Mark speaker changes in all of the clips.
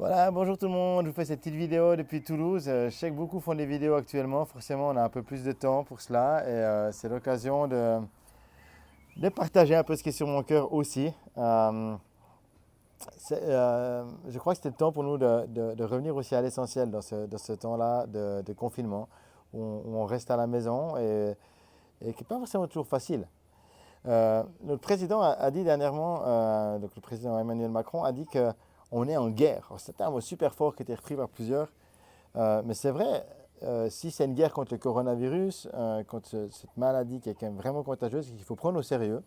Speaker 1: Voilà, bonjour tout le monde, je vous fais cette petite vidéo depuis Toulouse. Je sais que beaucoup font des vidéos actuellement, forcément on a un peu plus de temps pour cela et c'est l'occasion de partager un peu ce qui est sur mon cœur aussi. Je crois que c'était le temps pour nous de revenir aussi à l'essentiel dans ce temps-là de confinement où on reste à la maison et qui n'est pas forcément toujours facile. Notre président a dit dernièrement, donc le président Emmanuel Macron a dit qu'on est en guerre. C'est un mot super fort qui a été repris par plusieurs, mais c'est vrai, si c'est une guerre contre le coronavirus, contre cette maladie qui est quand même vraiment contagieuse et qu'il faut prendre au sérieux,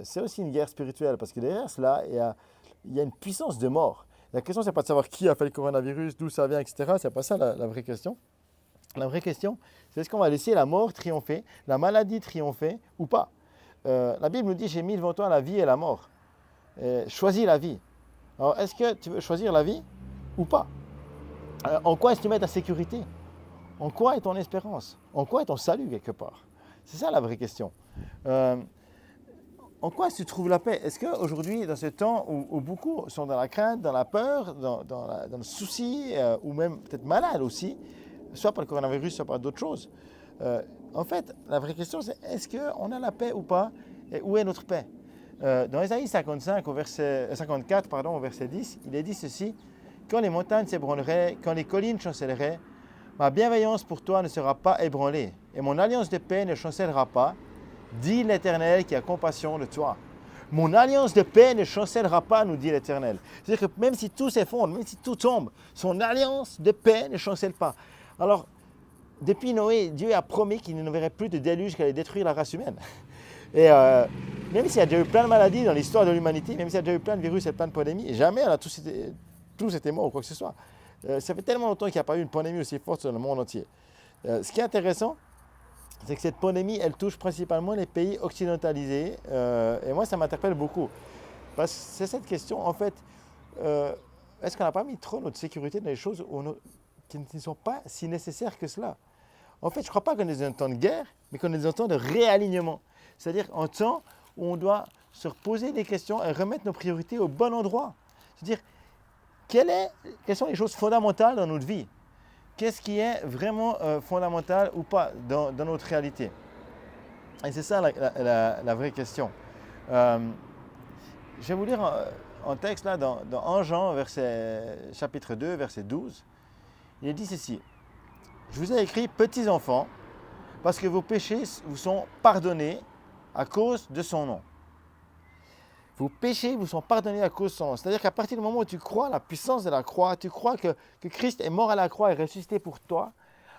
Speaker 1: c'est aussi une guerre spirituelle parce que derrière cela, il y a une puissance de mort. La question, c'est pas de savoir qui a fait le coronavirus, d'où ça vient, etc. C'est pas ça la vraie question. La vraie question, c'est est-ce qu'on va laisser la mort triompher, la maladie triompher ou pas? La Bible nous dit, j'ai mis devant toi la vie et la mort. Choisis la vie. Alors, est-ce que tu veux choisir la vie ou pas? En quoi est-ce que tu mets ta sécurité? En quoi est ton espérance? En quoi est ton salut quelque part? C'est ça la vraie question. En quoi est-ce que tu trouves la paix? Est-ce qu'aujourd'hui, dans ce temps où beaucoup sont dans la crainte, dans la peur, dans le souci, ou même peut-être malades aussi, soit par le coronavirus, soit par d'autres choses, en fait, la vraie question, c'est est-ce qu'on a la paix ou pas? Et où est notre paix? Dans Ésaïe 55, 54, au verset 10, il est dit ceci: quand les montagnes s'ébranleraient, quand les collines chancelleraient, ma bienveillance pour toi ne sera pas ébranlée, et mon alliance de paix ne chancellera pas, dit l'Éternel qui a compassion de toi. Mon alliance de paix ne chancellera pas, nous dit l'Éternel. C'est-à-dire que même si tout s'effondre, même si tout tombe, son alliance de paix ne chancelle pas. Alors, depuis Noé, Dieu a promis qu'il ne verrait plus de déluge qui allait détruire la race humaine. Et même s'il y a déjà eu plein de maladies dans l'histoire de l'humanité, même s'il y a déjà eu plein de virus et plein de pandémies, jamais on a tous été morts ou quoi que ce soit. Ça fait tellement longtemps qu'il n'y a pas eu une pandémie aussi forte dans le monde entier. Ce qui est intéressant, c'est que cette pandémie, elle touche principalement les pays occidentalisés. Et moi, ça m'interpelle beaucoup. Parce que c'est cette question, en fait, est-ce qu'on n'a pas mis trop notre sécurité dans les choses qui ne sont pas si nécessaires que cela? En fait, je ne crois pas qu'on est dans un temps de guerre, mais qu'on est dans un temps de réalignement. C'est-à-dire un temps où on doit se reposer des questions et remettre nos priorités au bon endroit. C'est-à-dire, quelles sont les choses fondamentales dans notre vie? Qu'est-ce qui est vraiment fondamental ou pas dans notre réalité? Et c'est ça la vraie question. Je vais vous lire un texte là dans 1 Jean, chapitre 2, verset 12. Il est dit ceci: je vous ai écrit, petits enfants, parce que vos péchés vous sont pardonnés à cause de son nom. Vos péchés vous sont pardonnés à cause de son nom. C'est-à-dire qu'à partir du moment où tu crois à la puissance de la croix, tu crois que Christ est mort à la croix et ressuscité pour toi,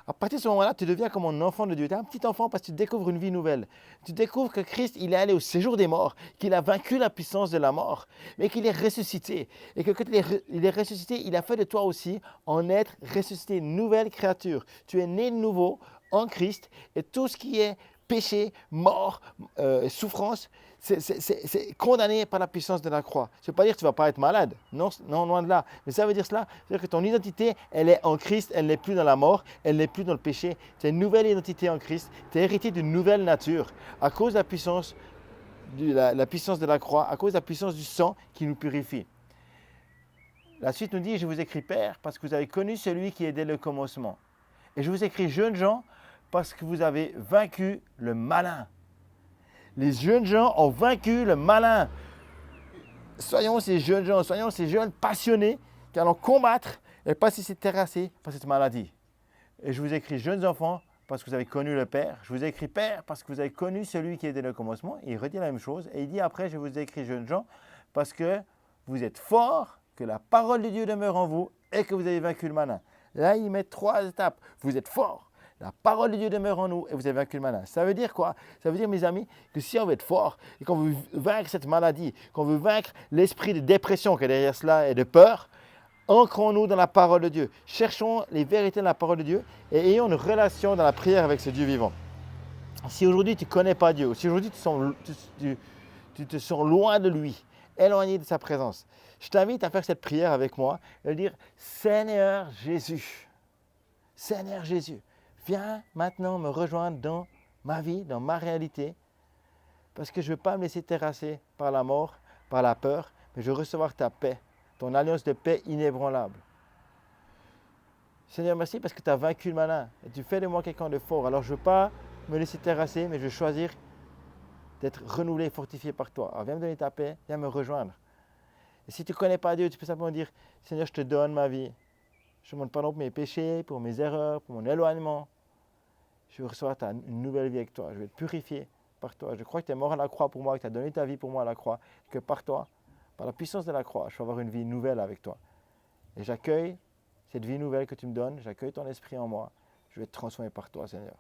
Speaker 1: à partir de ce moment-là, tu deviens comme un enfant de Dieu. Tu es un petit enfant parce que tu découvres une vie nouvelle. Tu découvres que Christ, il est allé au séjour des morts, qu'il a vaincu la puissance de la mort, mais qu'il est ressuscité. Et que quand il est ressuscité, il a fait de toi aussi en être ressuscité, une nouvelle créature. Tu es né de nouveau en Christ et tout ce qui est péché, mort, souffrance, c'est condamné par la puissance de la croix. Ça ne veut pas dire que tu ne vas pas être malade. Non, non, loin de là. Mais ça veut dire cela. C'est-à-dire que ton identité, elle est en Christ, elle n'est plus dans la mort, elle n'est plus dans le péché. Tu as une nouvelle identité en Christ. Tu es hérité d'une nouvelle nature à cause de la puissance de la croix, à cause de la puissance du sang qui nous purifie. La suite nous dit: je vous écris, Père, parce que vous avez connu celui qui est dès le commencement. Et je vous écris, jeunes gens, parce que vous avez vaincu le malin. Les jeunes gens ont vaincu le malin. Soyons ces jeunes gens, soyons ces jeunes passionnés qui allons combattre et pas se laisser terrasser par cette maladie. Et je vous écris, jeunes enfants, parce que vous avez connu le Père. Je vous ai écrit, Père, parce que vous avez connu celui qui est dès le commencement. Et il redit la même chose. Et il dit après, je vous ai écrit, jeunes gens, parce que vous êtes forts, que la parole de Dieu demeure en vous et que vous avez vaincu le malin. Là, il met 3 étapes. Vous êtes forts. La parole de Dieu demeure en nous et vous avez vaincu le malin. Ça veut dire quoi? Ça veut dire, mes amis, que si on veut être fort et qu'on veut vaincre cette maladie, qu'on veut vaincre l'esprit de dépression qui est derrière cela et de peur, ancrons-nous dans la parole de Dieu. Cherchons les vérités de la parole de Dieu et ayons une relation dans la prière avec ce Dieu vivant. Si aujourd'hui tu ne connais pas Dieu, si aujourd'hui tu te sens loin de lui, éloigné de sa présence, je t'invite à faire cette prière avec moi et de dire: Seigneur Jésus, viens maintenant me rejoindre dans ma vie, dans ma réalité, parce que je ne veux pas me laisser terrasser par la mort, par la peur, mais je veux recevoir ta paix, ton alliance de paix inébranlable. Seigneur, merci parce que tu as vaincu le malin et tu fais de moi quelqu'un de fort. Alors je ne veux pas me laisser terrasser, mais je veux choisir d'être renouvelé et fortifié par toi. Alors viens me donner ta paix, viens me rejoindre. Et si tu ne connais pas Dieu, tu peux simplement dire, Seigneur, je te donne ma vie. Je te demande pardon pour mes péchés, pour mes erreurs, pour mon éloignement. Je veux recevoir une nouvelle vie avec toi. Je veux être purifié par toi. Je crois que tu es mort à la croix pour moi, que tu as donné ta vie pour moi à la croix, que par toi, par la puissance de la croix, je peux avoir une vie nouvelle avec toi. Et j'accueille cette vie nouvelle que tu me donnes, j'accueille ton esprit en moi. Je vais être transformé par toi, Seigneur.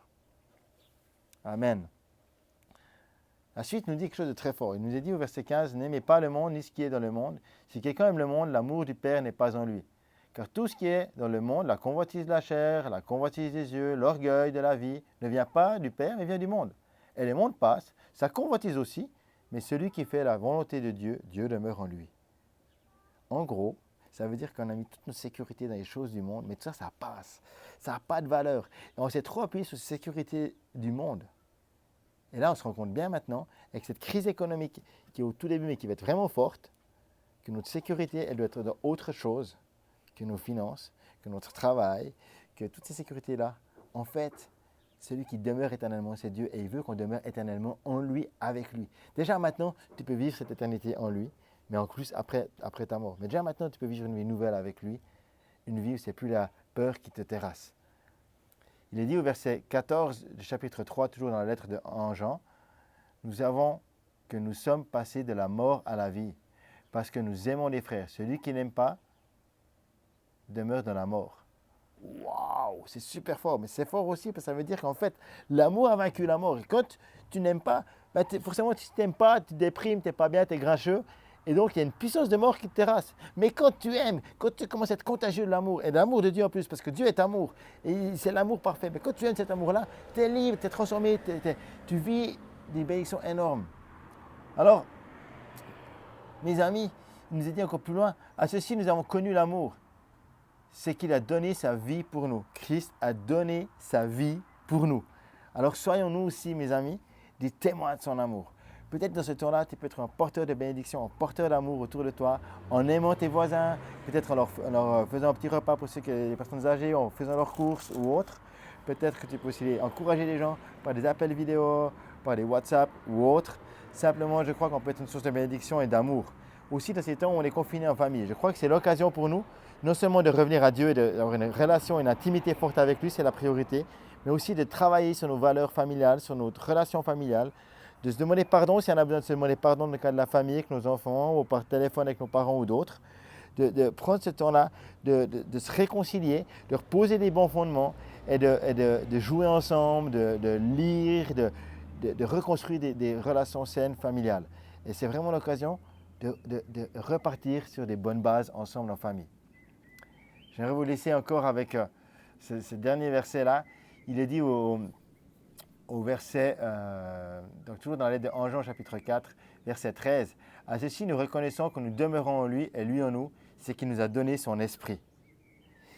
Speaker 1: Amen. La suite nous dit quelque chose de très fort. Il nous est dit au verset 15, « N'aimez pas le monde ni ce qui est dans le monde. Si quelqu'un aime le monde, l'amour du Père n'est pas en lui. Car tout ce qui est dans le monde, la convoitise de la chair, la convoitise des yeux, l'orgueil de la vie, ne vient pas du Père, mais vient du monde. Et le monde passe, ça convoitise aussi, mais celui qui fait la volonté de Dieu, Dieu demeure en lui. » En gros, ça veut dire qu'on a mis toute notre sécurité dans les choses du monde, mais tout ça, ça passe. Ça n'a pas de valeur. Et on s'est trop appuyé sur cette sécurité du monde. Et là, on se rend compte bien maintenant, avec cette crise économique qui est au tout début, mais qui va être vraiment forte, que notre sécurité, elle doit être dans autre chose que nos finances, que notre travail, que toutes ces sécurités-là. En fait, celui qui demeure éternellement, c'est Dieu, et il veut qu'on demeure éternellement en lui, avec lui. Déjà maintenant, tu peux vivre cette éternité en lui, mais en plus après ta mort. Mais déjà maintenant, tu peux vivre une vie nouvelle avec lui, une vie où ce n'est plus la peur qui te terrasse. Il est dit au verset 14 du chapitre 3, toujours dans la lettre de Jean, « Nous savons que nous sommes passés de la mort à la vie, parce que nous aimons les frères. Celui qui n'aime pas demeure dans la mort. » Waouh, c'est super fort, mais c'est fort aussi parce que ça veut dire qu'en fait, l'amour a vaincu la mort. Et quand tu n'aimes pas, forcément, si tu n'aimes pas, tu déprimes, tu n'es pas bien, tu es grincheux. Et donc, il y a une puissance de mort qui te terrasse. Mais quand tu aimes, quand tu commences à être contagieux de l'amour, et de l'amour de Dieu en plus, parce que Dieu est amour, et c'est l'amour parfait. Mais quand tu aimes cet amour-là, tu es libre, tu es transformé, tu vis des bénédictions énormes. Alors, mes amis, il nous est dit encore plus loin, à ceci nous avons connu l'amour. C'est qu'il a donné sa vie pour nous. Christ a donné sa vie pour nous. Alors soyons-nous aussi, mes amis, des témoins de son amour. Peut-être dans ce temps-là, tu peux être un porteur de bénédiction, un porteur d'amour autour de toi, en aimant tes voisins, peut-être en leur faisant un petit repas pour les personnes âgées, en faisant leurs courses ou autres. Peut-être que tu peux aussi encourager les gens par des appels vidéo, par des WhatsApp ou autres. Simplement, je crois qu'on peut être une source de bénédiction et d'amour. Aussi, dans ces temps où on est confiné en famille, je crois que c'est l'occasion pour nous, non seulement de revenir à Dieu et d'avoir une relation, une intimité forte avec lui, c'est la priorité, mais aussi de travailler sur nos valeurs familiales, sur notre relation familiale, de se demander pardon si on a besoin de se demander pardon dans le cas de la famille, avec nos enfants, ou par téléphone avec nos parents ou d'autres, de prendre ce temps-là, de se réconcilier, de reposer des bons fondements et de jouer ensemble, de lire, de reconstruire des relations saines familiales. Et c'est vraiment l'occasion de repartir sur des bonnes bases ensemble en famille. J'aimerais vous laisser encore avec ce dernier verset-là. Il est dit au verset, donc toujours dans la lettre de Jean chapitre 4, verset 13. « À ceci, nous reconnaissons que nous demeurons en lui et lui en nous, c'est qu'il nous a donné son esprit. »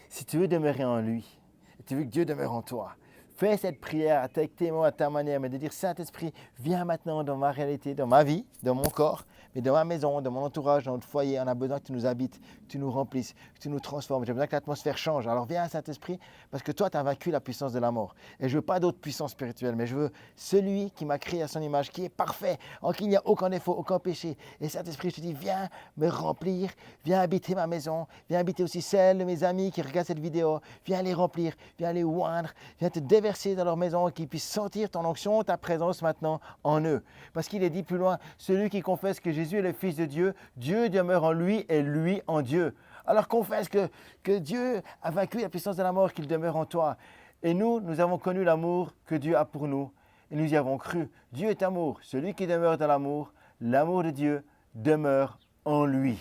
Speaker 1: Si tu veux demeurer en lui, et tu veux que Dieu demeure en toi, fais cette prière avec tes mots, à ta manière, mais de dire, Saint-Esprit, viens maintenant dans ma réalité, dans ma vie, dans mon corps, mais dans ma maison, dans mon entourage, dans notre foyer. On a besoin que tu nous habites, que tu nous remplisses, que tu nous transformes. J'ai besoin que l'atmosphère change. Alors viens, Saint-Esprit, parce que toi, tu as vaincu la puissance de la mort. Et je ne veux pas d'autre puissance spirituelle, mais je veux celui qui m'a créé à son image, qui est parfait, en qui il n'y a aucun défaut, aucun péché. Et Saint-Esprit, je te dis, viens me remplir, viens habiter ma maison, viens habiter aussi celle de mes amis qui regardent cette vidéo, viens les remplir, viens les oindre, viens te déverser dans leur maison, qu'ils puissent sentir ton onction, ta présence maintenant en eux. Parce qu'il est dit plus loin, celui qui confesse que Jésus est le Fils de Dieu, Dieu demeure en lui et lui en Dieu. Alors confesse que Dieu a vaincu la puissance de la mort, qu'il demeure en toi. Et nous avons connu l'amour que Dieu a pour nous et nous y avons cru. Dieu est amour. Celui qui demeure dans l'amour, l'amour de Dieu demeure en lui.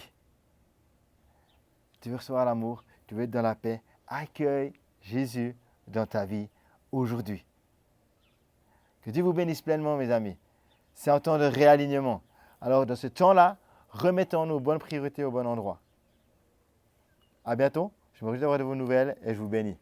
Speaker 1: Tu veux recevoir l'amour, tu veux être dans la paix, accueille Jésus dans ta vie aujourd'hui. Que Dieu vous bénisse pleinement, mes amis. C'est un temps de réalignement. Alors, dans ce temps-là, remettons nos bonnes priorités au bon endroit. À bientôt. Je me réjouis d'avoir de vos nouvelles et je vous bénis.